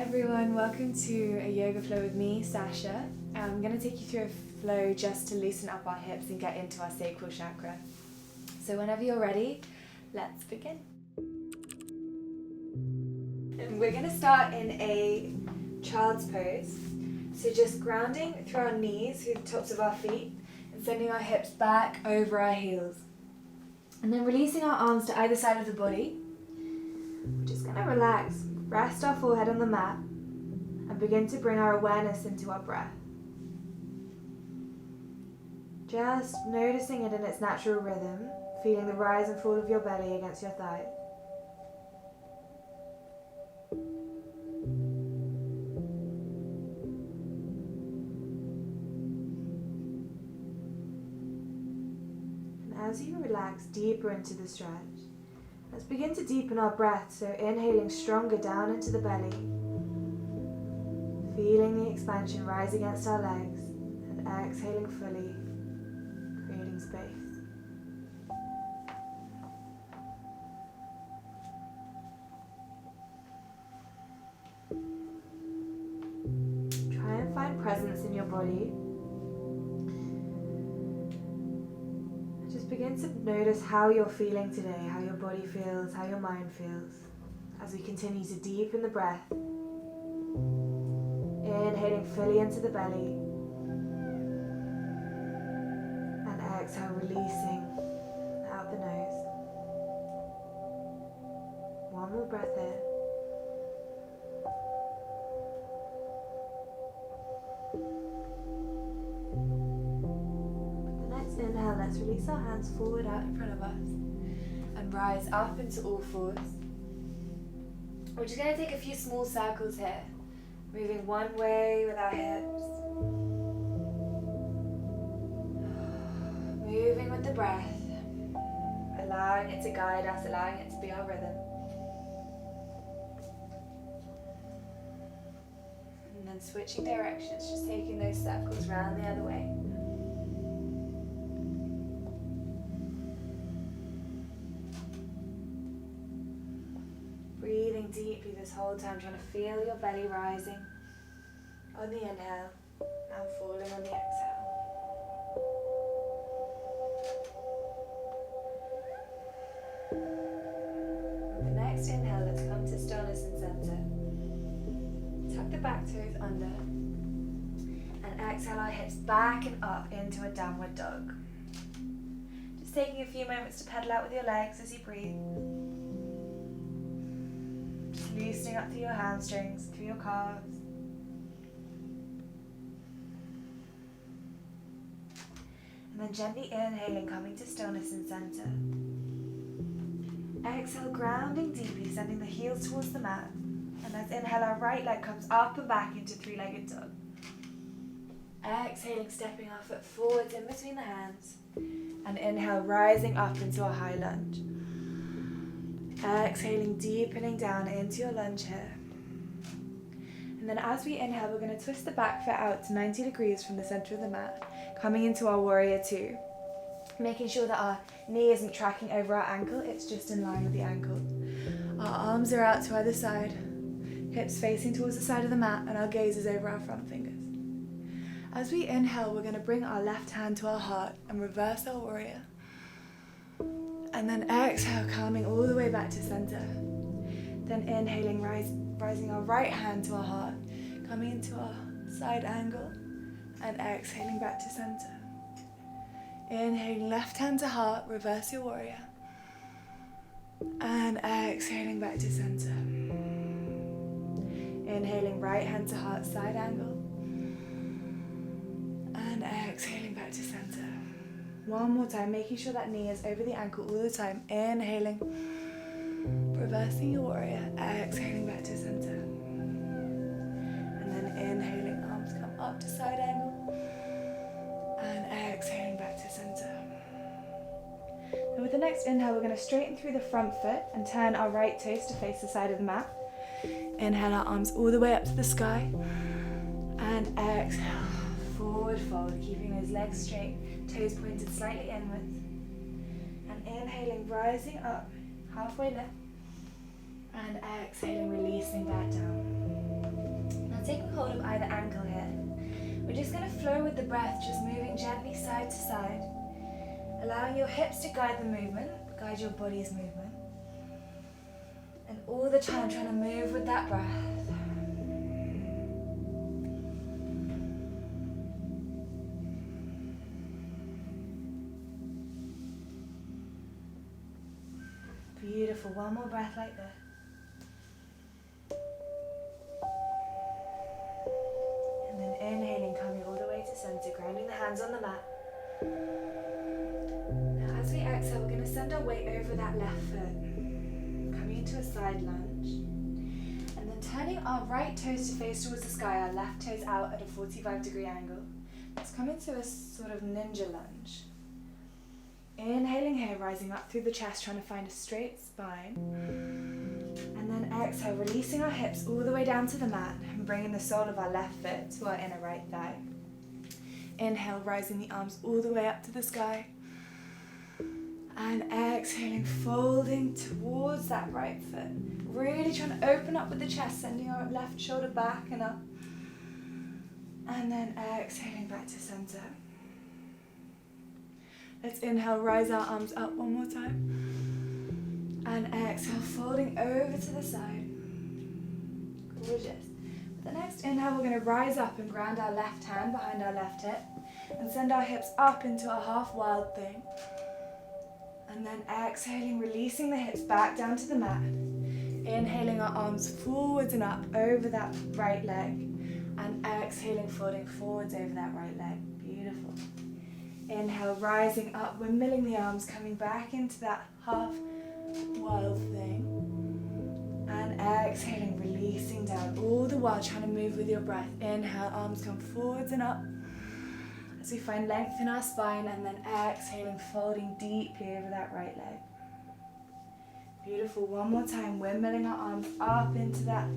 everyone, welcome to a yoga flow with me, Sasha. I'm going to take you through a flow just to loosen up our hips and get into our sacral chakra. So whenever you're ready, let's begin. And we're going to start in a child's pose. So just grounding through our knees, through the tops of our feet, and sending our hips back over our heels. And then releasing our arms to either side of the body. We're just going to relax. Rest our forehead on the mat and begin to bring our awareness into our breath. Just noticing it in its natural rhythm, feeling the rise and fall of your belly against your thighs. And as you relax deeper into the stretch, let's begin to deepen our breath, so inhaling stronger down into the belly, feeling the expansion rise against our legs, and exhaling fully, creating space. Try and find presence in your body. Just begin to notice how you're feeling today, how your body feels, how your mind feels, as we continue to deepen the breath. Inhaling fully into the belly, and exhale, releasing out the nose. One more breath in. Inhale, let's release our hands forward out in front of us and rise up into all fours. We're just going to take a few small circles here, moving one way with our hips, moving with the breath, allowing it to guide us, allowing it to be our rhythm. And then switching directions, just taking those circles round the other way. Breathing deeply this whole time, trying to feel your belly rising on the inhale and falling on the exhale. With the next inhale, let's come to stillness and center. Tuck the back toes under and exhale our hips back and up into a downward dog. Just taking a few moments to pedal out with your legs as you breathe. Loosening up through your hamstrings, through your calves. And then gently inhaling, coming to stillness and center. Exhale, grounding deeply, sending the heels towards the mat. And let's inhale, our right leg comes up and back into three-legged dog. Exhaling, stepping our foot forwards in between the hands. And inhale, rising up into a high lunge. Exhaling, deepening down into your lunge here. And then as we inhale, we're going to twist the back foot out to 90 degrees from the center of the mat, coming into our warrior two. Making sure that our knee isn't tracking over our ankle, it's just in line with the ankle. Our arms are out to either side, hips facing towards the side of the mat, and our gaze is over our front fingers. As we inhale, we're going to bring our left hand to our heart and reverse our warrior. And then exhale, coming all the way back to center. Then inhaling, rising our right hand to our heart, coming into our side angle, and exhaling back to center. Inhaling, left hand to heart, reverse your warrior. And exhaling back to center. Inhaling, right hand to heart, side angle. And exhaling back to center. One more time, making sure that knee is over the ankle all the time. Inhaling, reversing your warrior, exhaling back to center. And then inhaling, arms come up to side angle. And exhaling back to center. And with the next inhale, we're going to straighten through the front foot and turn our right toes to face the side of the mat. Inhale, our arms all the way up to the sky. And exhale, forward fold, keeping those legs straight. Toes pointed slightly inwards, and inhaling, rising up, halfway lift, and exhaling, releasing back down. taking hold of either ankle here. We're just going to flow with the breath, just moving gently side to side, allowing your hips to guide the movement, guide your body's movement, and all the time trying to move with that breath. Beautiful, one more breath like this. And then inhaling, coming all the way to center, grounding the hands on the mat. Now as we exhale, we're going to send our weight over that left foot, coming into a side lunge. And then turning our right toes to face towards the sky, our left toes out at a 45-degree angle. Let's come into a sort of ninja lunge. Inhaling here, rising up through the chest, trying to find a straight spine. And then exhale, releasing our hips all the way down to the mat and bringing the sole of our left foot to our inner right thigh. Inhale, rising the arms all the way up to the sky. And exhaling, folding towards that right foot. Really trying to open up with the chest, sending our left shoulder back and up. And then exhaling back to center. Let's inhale, rise our arms up one more time. And exhale, folding over to the side. Gorgeous. With the next inhale, we're going to rise up and ground our left hand behind our left hip. And send our hips up into a half wild thing. And then exhaling, releasing the hips back down to the mat. Inhaling our arms forwards and up over that right leg. And exhaling, folding forwards over that right leg. Beautiful. Inhale, rising up, windmilling the arms, coming back into that half wild thing. And exhaling, releasing down, all the while trying to move with your breath. Inhale, arms come forwards and up as we find length in our spine, and then exhaling, folding deeply over that right leg. Beautiful, one more time, windmilling our arms up into that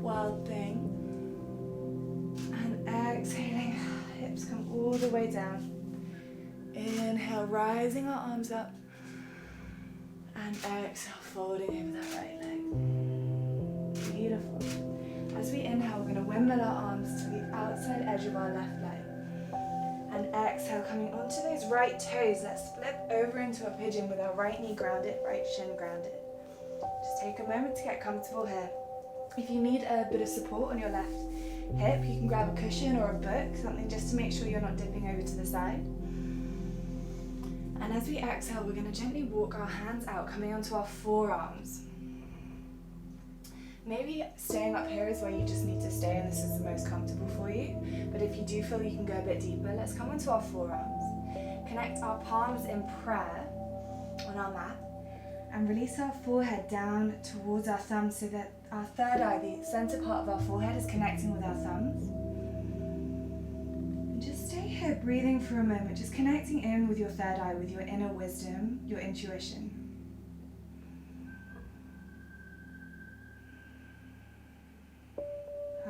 wild thing. And exhaling, hips come all the way down. Inhale, rising our arms up. And exhale, folding over that right leg. Beautiful. As we inhale, we're going to windmill our arms to the outside edge of our left leg. And exhale, coming onto those right toes, let's flip over into a pigeon with our right knee grounded, right shin grounded. Just take a moment to get comfortable here. If you need a bit of support on your left hip, you can grab a cushion or a book, something just to make sure you're not dipping over to the side. And as we exhale, we're going to gently walk our hands out, coming onto our forearms. Maybe staying up here is where you just need to stay and this is the most comfortable for you. But if you do feel you can go a bit deeper, let's come onto our forearms. Connect our palms in prayer on our mat. And release our forehead down towards our thumbs so that our third eye, the center part of our forehead, is connecting with our thumbs. And just stay here breathing for a moment, just connecting in with your third eye, with your inner wisdom, your intuition.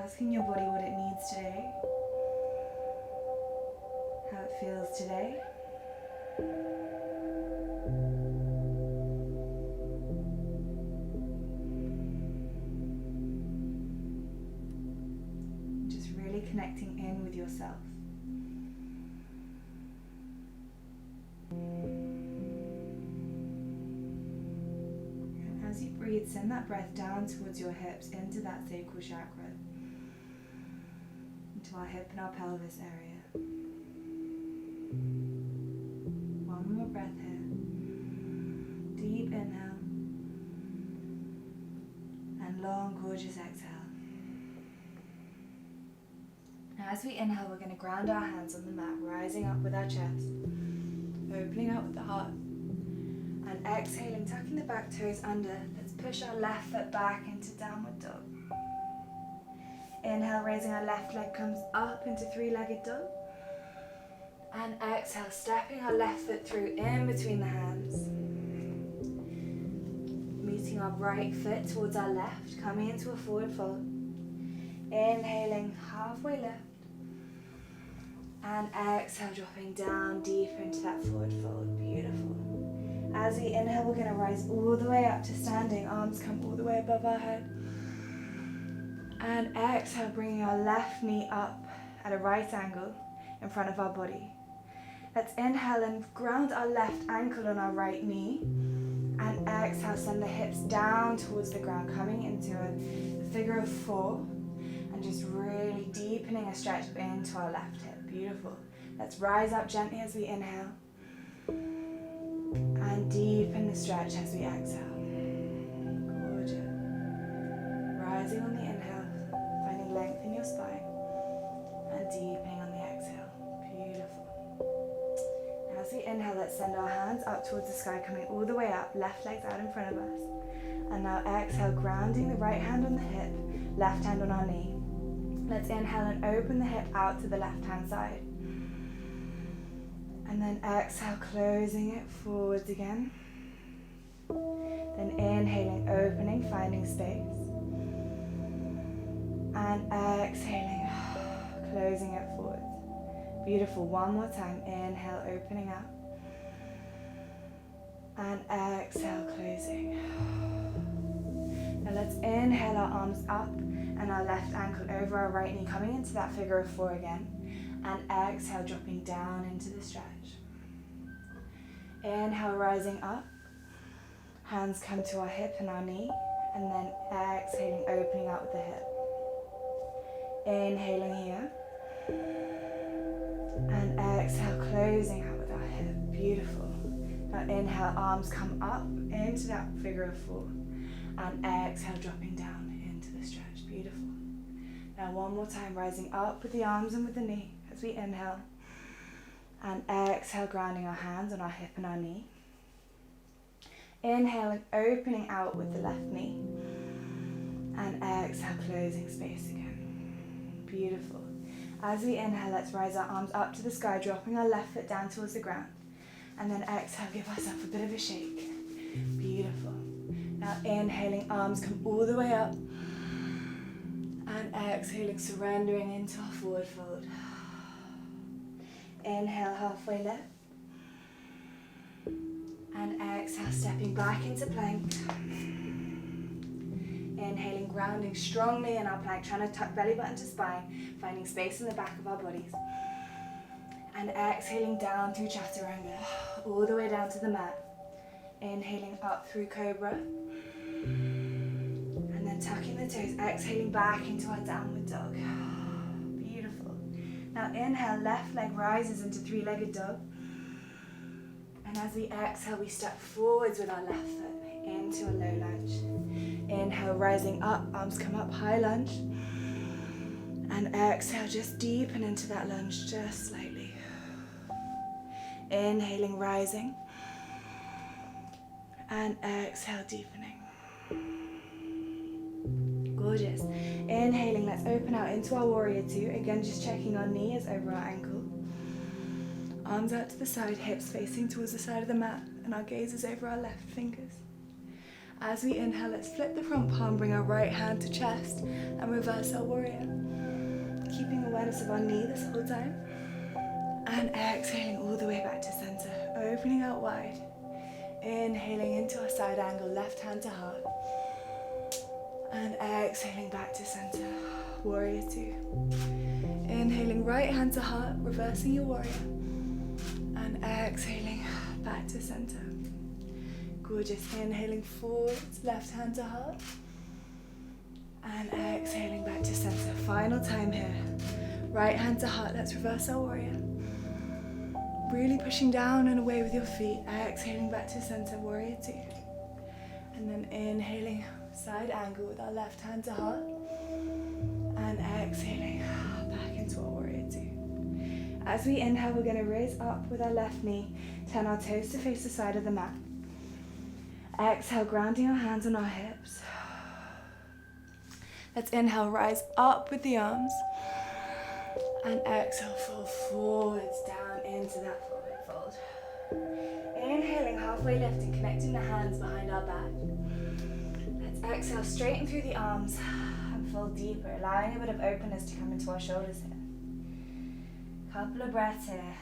Asking your body what it needs today, how it feels today. Connecting in with yourself. And as you breathe, send that breath down towards your hips, into that sacral chakra, into our hip and our pelvis area. One more breath here. Deep inhale and long, gorgeous exhale. Now as we inhale, we're going to ground our hands on the mat, rising up with our chest, opening up with the heart, and exhaling, tucking the back toes under. Let's push our left foot back into downward dog. Inhale, raising our left leg comes up into three-legged dog. And exhale, stepping our left foot through in between the hands. Meeting our right foot towards our left, coming into a forward fold. Inhaling, halfway lift. And exhale, dropping down deeper into that forward fold. Beautiful. As we inhale, we're going to rise all the way up to standing. Arms come all the way above our head. And exhale, bringing our left knee up at a right angle in front of our body. Let's inhale and ground our left ankle on our right knee. And exhale, send the hips down towards the ground, coming into a figure of 4. And just really deepening a stretch into our left hip. Beautiful. Let's rise up gently as we inhale. And deepen the stretch as we exhale. Gorgeous. Rising on the inhale, finding length in your spine. And deepening on the exhale. Beautiful. Now as we inhale, let's send our hands up towards the sky, coming all the way up, left leg's out in front of us. And now exhale, grounding the right hand on the hip, left hand on our knee. Let's inhale and open the hip out to the left hand side. And then exhale, closing it forwards again. Then inhaling, opening, finding space. And exhaling, closing it forwards. Beautiful. One more time. Inhale, opening up. And exhale, closing. Now let's inhale our arms up and our left ankle over our right knee, coming into that figure of 4 again. And exhale, dropping down into the stretch. Inhale, rising up. Hands come to our hip and our knee. And then exhaling, opening out with the hip. Inhaling here. And exhale, closing out with our hip. Beautiful. Now inhale, arms come up into that figure of 4. And exhale, dropping down into the stretch. Beautiful. Now one more time, rising up with the arms and with the knee as we inhale. And exhale, grounding our hands on our hip and our knee. Inhaling, opening out with the left knee. And exhale, closing space again. Beautiful. As we inhale, let's rise our arms up to the sky, dropping our left foot down towards the ground. And then exhale, give ourselves a bit of a shake. Beautiful. Now inhaling, arms come all the way up. And exhaling, surrendering into our forward fold. Inhale, halfway lift. And exhale, stepping back into plank. Inhaling, grounding strongly in our plank, trying to tuck belly button to spine, finding space in the back of our bodies. And exhaling down through chaturanga, all the way down to the mat. Inhaling up through cobra. And then tucking the toes, exhaling back into our downward dog. Beautiful. Now inhale, left leg rises into 3-legged dog. And as we exhale, we step forwards with our left foot into a low lunge. Inhale, rising up, arms come up, high lunge. And exhale, just deepen into that lunge just slightly. Inhaling, rising. And exhale, deepening. Gorgeous. Inhaling, let's open out into our warrior 2. Again, just checking our knee is over our ankle. Arms out to the side, hips facing towards the side of the mat, and our gaze is over our left fingers. As we inhale, let's flip the front palm, bring our right hand to chest, and reverse our warrior. Keeping awareness of our knee this whole time. And exhaling all the way back to center, opening out wide. Inhaling into our side angle, left hand to heart. And exhaling back to center, warrior 2. Inhaling right hand to heart, reversing your warrior. And exhaling back to center. Gorgeous. Inhaling forwards, left hand to heart. And exhaling back to center. Final time here. Right hand to heart, let's reverse our warrior. Really pushing down and away with your feet. Exhaling back to center, warrior 2. And then inhaling, side angle with our left hand to heart. And exhaling back into our warrior 2. As we inhale, we're going to raise up with our left knee, turn our toes to face the side of the mat. Exhale, grounding our hands on our hips. Let's inhale, rise up with the arms. And exhale, fold forwards, down into that forward fold. Inhaling, halfway lifting, connecting the hands behind our back. Let's exhale, straighten through the arms and fold deeper, allowing a bit of openness to come into our shoulders here. Couple of breaths here.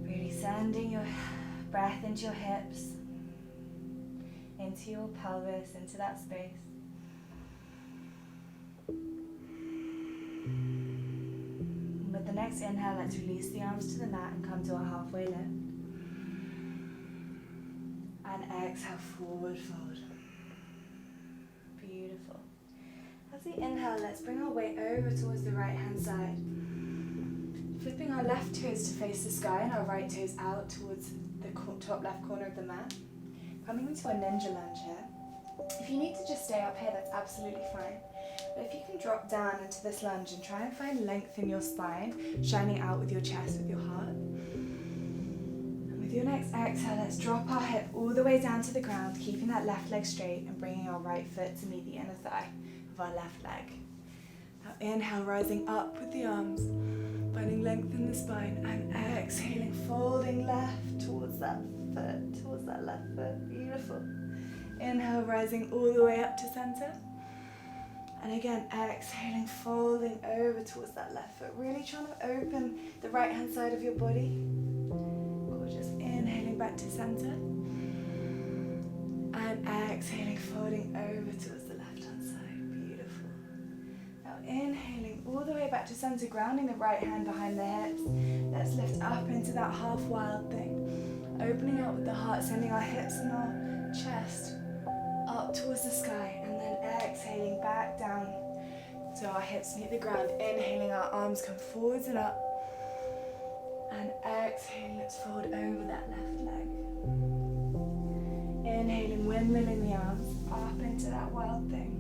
Really sending your breath into your hips. into your pelvis, into that space. And with the next inhale, let's release the arms to the mat and come to a halfway lift. And exhale, forward fold. Beautiful. As we inhale, let's bring our weight over towards the right hand side. Flipping our left toes to face the sky and our right toes out towards the top left corner of the mat. Coming into a ninja lunge here. If you need to just stay up here, that's absolutely fine. But if you can drop down into this lunge and try and find length in your spine, shining out with your chest, with your heart. And with your next exhale, let's drop our hip all the way down to the ground, keeping that left leg straight and bringing our right foot to meet the inner thigh of our left leg. Now inhale, rising up with the arms, finding length in the spine, and exhaling, folding left towards that foot, towards that left foot. Beautiful. Inhale, rising all the way up to center. And again, exhaling, folding over towards that left foot. Really trying to open the right hand side of your body. Gorgeous. Inhaling back to center. And exhaling, folding over towards the left hand side. Beautiful. Now inhaling all the way back to center, grounding the right hand behind the hips. Let's lift up into that half wild thing. Opening out with the heart, sending our hips and our chest up towards the sky, and then exhaling back down so our hips meet the ground. Inhaling, our arms come forwards and up, and exhaling, let's fold over that left leg. Inhaling, windmilling the arms up into that wild thing.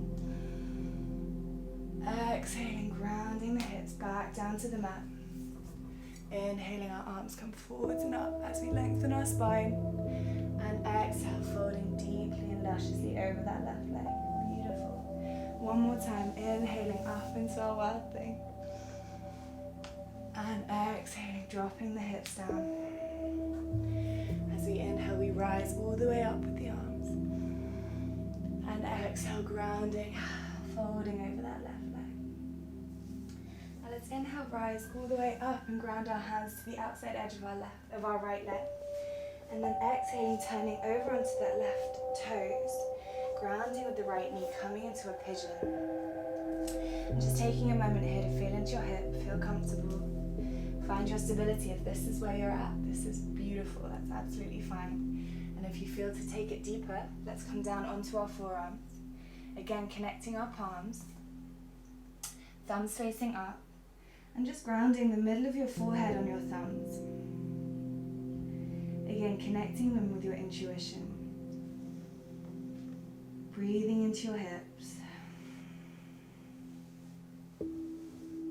Exhaling, grounding the hips back down to the mat. Inhaling, our arms come forwards and up as we lengthen our spine. And exhale, folding deeply and lusciously over that left leg. Beautiful. One more time, inhaling up into our wild thing. And exhaling, dropping the hips down. As we inhale, we rise all the way up with the arms. And exhale, grounding, folding over that left leg. Now let's inhale, rise all the way up and ground our hands to the outside edge of our right leg. And then exhaling, turning over onto that left toes, grounding with the right knee, coming into a pigeon. And just taking a moment here to feel into your hip, feel comfortable. Find your stability. If this is where you're at, this is beautiful, that's absolutely fine. And if you feel to take it deeper, let's come down onto our forearms. Again, connecting our palms, thumbs facing up, and just grounding the middle of your forehead on your thumbs. Again, connecting them with your intuition. Breathing into your hips.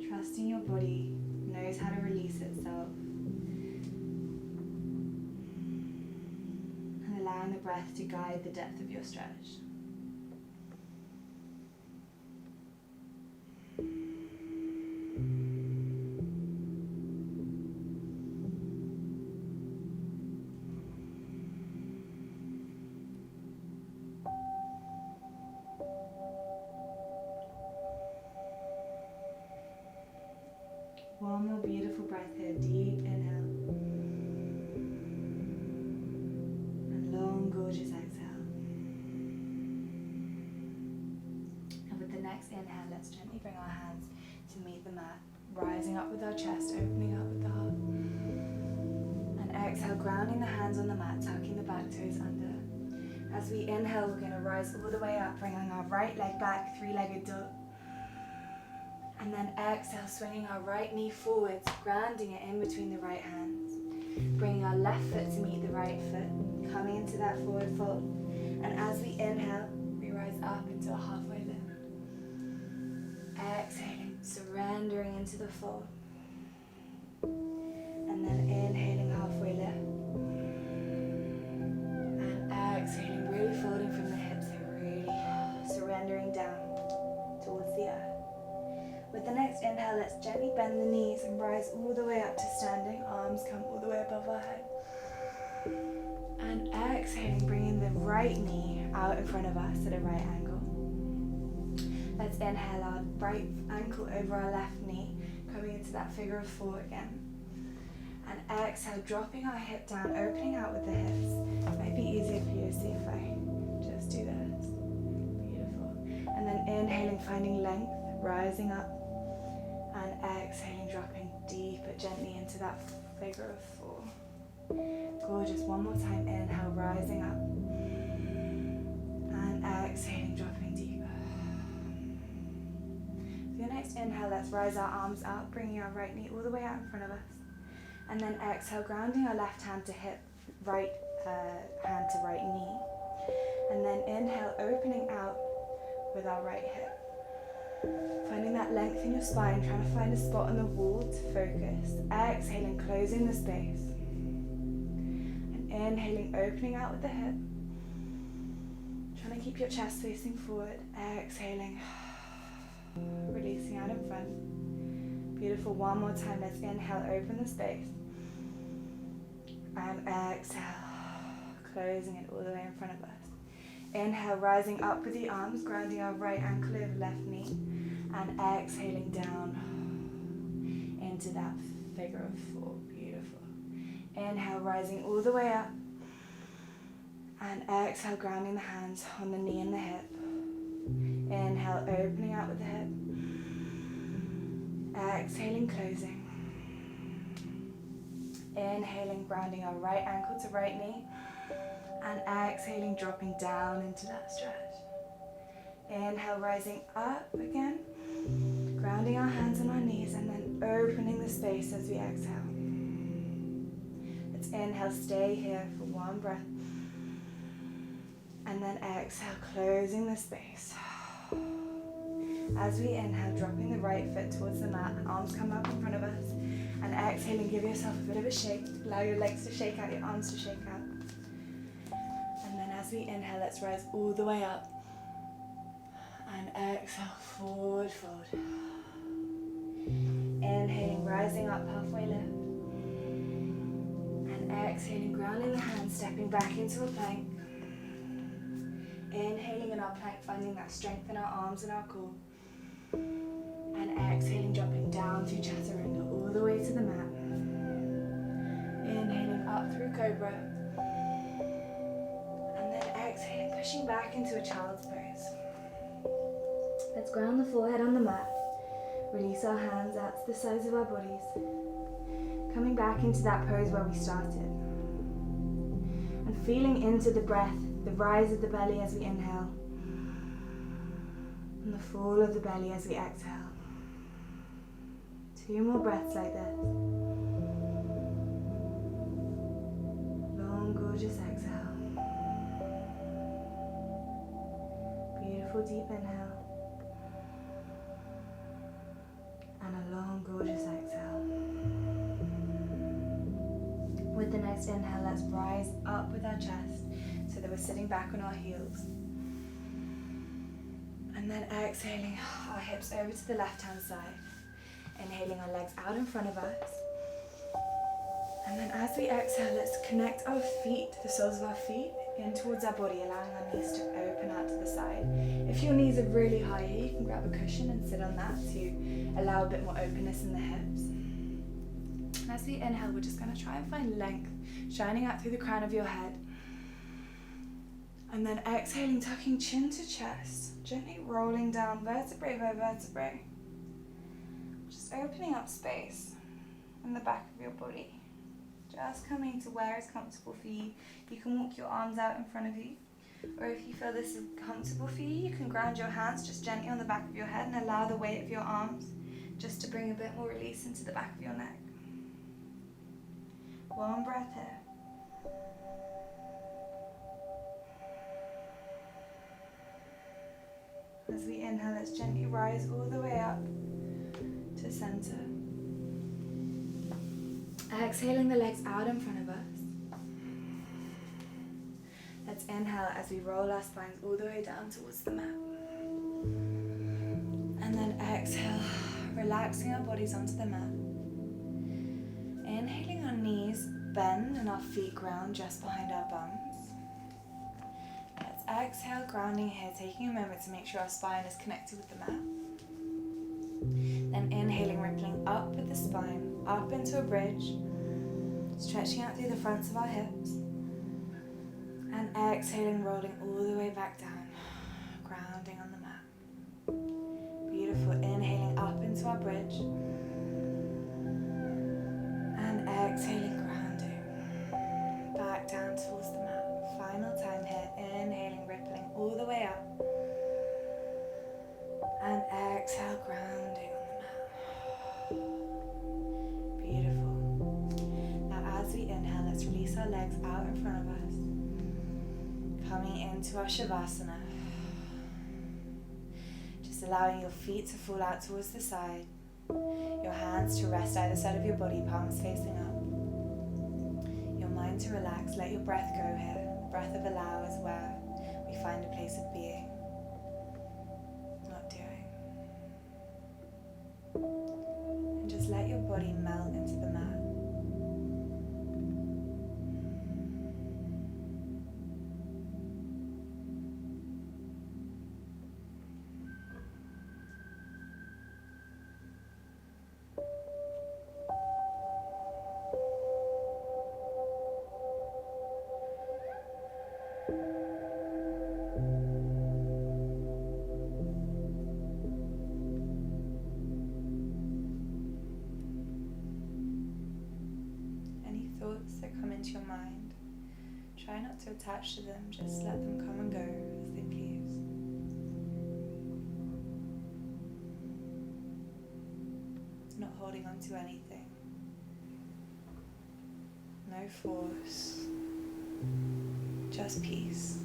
Trusting your body knows how to release itself. And allowing the breath to guide the depth of your stretch. One more beautiful breath here, deep inhale. And long, gorgeous exhale. And with the next inhale, let's gently bring our hands to meet the mat, rising up with our chest, opening up with the heart. And exhale, grounding the hands on the mat, tucking the back toes under. As we inhale, we're going to rise all the way up, bringing our right leg back, three-legged dog. And then exhale, swinging our right knee forwards, grounding it in between the right hands. Bringing our left foot to meet the right foot, coming into that forward fold. And as we inhale, we rise up into a halfway lift. Exhaling, surrendering into the fold. And then inhaling, halfway lift. And exhaling, really folding from the hips and really surrendering down towards the earth. With the next inhale, let's gently bend the knees and rise all the way up to standing. Arms come all the way above our head. And exhaling, bringing the right knee out in front of us at a right angle. Let's inhale our right ankle over our left knee, coming into that figure of four again. And exhale, dropping our hip down, opening out with the hips. It might be easier for you to see if I just finding length, rising up. And exhaling, dropping deeper, gently into that figure of 4. Gorgeous. One more time. Inhale, rising up. And exhaling, dropping deeper. For your next inhale, let's rise our arms up, bringing our right knee all the way out in front of us. And then exhale, grounding our left hand to hip, right hand to right knee. And then inhale, opening out with our right hip. Finding that length in your spine, trying to find a spot on the wall to focus. Exhaling, closing the space. And inhaling, opening out with the hip. Trying to keep your chest facing forward. Exhaling, releasing out in front. Beautiful. One more time. Let's inhale, open the space. And exhale, closing it all the way in front of us. Inhale, rising up with the arms, grounding our right ankle over left knee. And exhaling down into that figure of 4. Beautiful. Inhale, rising all the way up. And exhale, grounding the hands on the knee and the hip. Inhale, opening out with the hip. Exhaling, closing. Inhaling, grounding our right ankle to right knee. And exhaling, dropping down into that stretch. Inhale, rising up again. Grounding our hands on our knees and then opening the space as we exhale. Let's inhale, stay here for one breath. And then exhale, closing the space. As we inhale, dropping the right foot towards the mat, arms come up in front of us. And exhaling, give yourself a bit of a shake. Allow your legs to shake out, your arms to shake out. And then as we inhale, let's rise all the way up. And exhale, forward fold. Inhaling, rising up, halfway lift. And exhaling, grounding the hands, stepping back into a plank. Inhaling in our plank, finding that strength in our arms and our core. And exhaling, dropping down through Chaturanga, all the way to the mat. Inhaling up through Cobra. And then exhaling, pushing back into a child's pose. Let's ground the forehead on the mat. Release our hands out to the sides of our bodies. Coming back into that pose where we started. And feeling into the breath, the rise of the belly as we inhale. And the fall of the belly as we exhale. 2 more breaths like this. Long, gorgeous exhale. Beautiful deep inhale. And a long, gorgeous exhale. With the next inhale, let's rise up with our chest so that we're sitting back on our heels. And then exhaling our hips over to the left-hand side. Inhaling our legs out in front of us. And then as we exhale, let's connect our feet, the soles of our feet, in towards our body, allowing our knees to open out to the side. If your knees are really high here, you can grab a cushion and sit on that to allow a bit more openness in the hips. And as we inhale, we're just going to try and find length, shining out through the crown of your head. And then exhaling, tucking chin to chest, gently rolling down vertebrae by vertebrae. Just opening up space in the back of your body. Just coming to where it's comfortable for you. You can walk your arms out in front of you. Or if you feel this is comfortable for you, you can ground your hands just gently on the back of your head and allow the weight of your arms just to bring a bit more release into the back of your neck. One breath here. As we inhale, let's gently rise all the way up to center. Exhaling the legs out in front of us. Let's inhale as we roll our spines all the way down towards the mat. And then exhale, relaxing our bodies onto the mat. Inhaling, our knees bend and our feet ground just behind our bums. Let's exhale, grounding here, taking a moment to make sure our spine is connected with the mat. Then inhaling, rippling up with the spine, up into a bridge, stretching out through the fronts of our hips. And exhaling, rolling all the way back down, grounding on the mat. Beautiful. Inhaling up into our bridge. And exhaling, grounding. Back down towards the mat. Final time here. Inhaling, rippling all the way up. And exhale, grounding on the mat. Beautiful. Now as we inhale, let's release our legs out in front of us. Coming into our Shavasana. Just allowing your feet to fall out towards the side. Your hands to rest either side of your body, palms facing up. Your mind to relax, let your breath go here. The breath of allow is where we find a place of being, not doing. And just let your body melt into the mat. That come into your mind, try not to attach to them, just let them come and go as they please. Not holding on to anything, no force, just peace.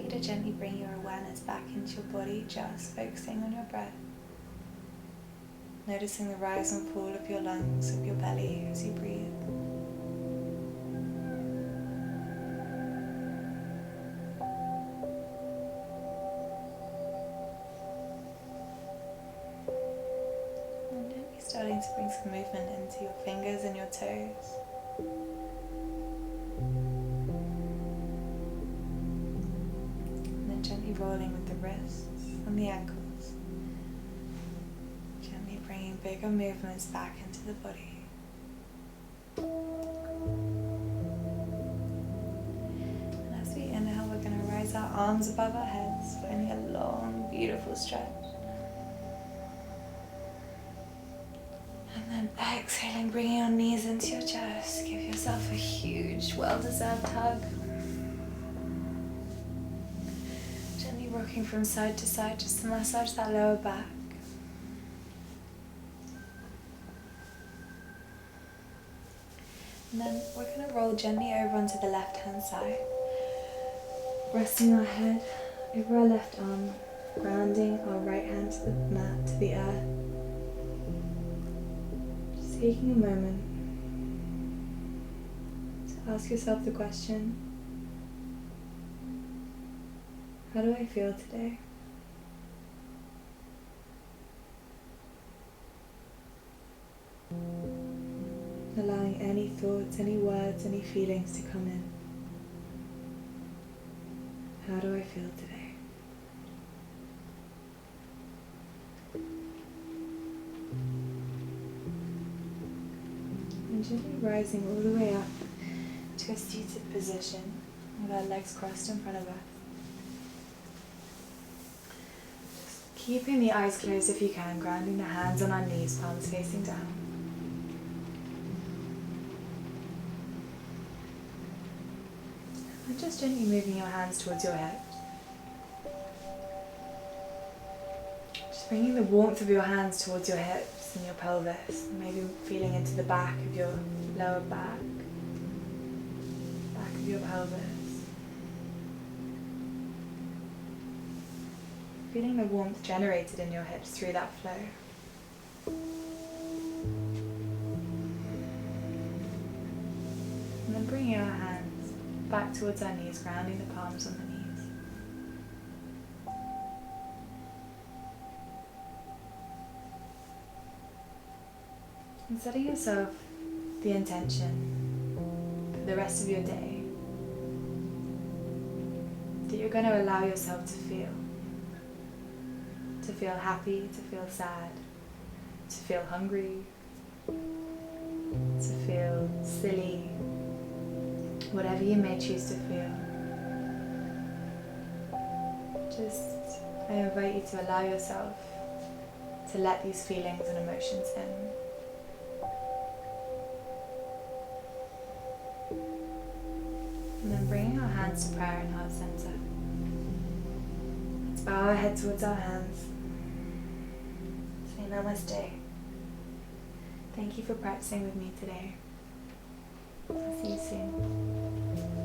To gently bring your awareness back into your body, just focusing on your breath. Noticing the rise and fall of your lungs, of your belly as you breathe. And gently starting to bring some movement into your fingers and your toes. Gently rolling with the wrists and the ankles. Gently bringing bigger movements back into the body. And as we inhale, we're going to raise our arms above our heads, finding a long, beautiful stretch. And then exhaling, bringing your knees into your chest. Give yourself a huge, well-deserved hug. Rocking from side to side just to massage that lower back. And then we're going to roll gently over onto the left hand side, resting our head over our left arm, grounding our right hand to the mat, to the earth. Just taking a moment to ask yourself the question, how do I feel today? Allowing any thoughts, any words, any feelings to come in. How do I feel today? And gently rising all the way up to a seated position with our legs crossed in front of us. Keeping the eyes closed if you can, grounding the hands on our knees, palms facing down. then just gently moving your hands towards your hips. Just bringing the warmth of your hands towards your hips and your pelvis, maybe feeling into the back of your lower back of your pelvis. Feeling the warmth generated in your hips through that flow. And then bringing our hands back towards our knees, grounding the palms on the knees. And setting yourself the intention for the rest of your day that you're going to allow yourself to feel. To feel happy, to feel sad, to feel hungry, to feel silly, whatever you may choose to feel. I invite you to allow yourself to let these feelings and emotions in. And then bringing our hands to prayer in heart center. Let's bow our head towards our hands. Say namaste. Thank you for practicing with me today. I'll see you soon.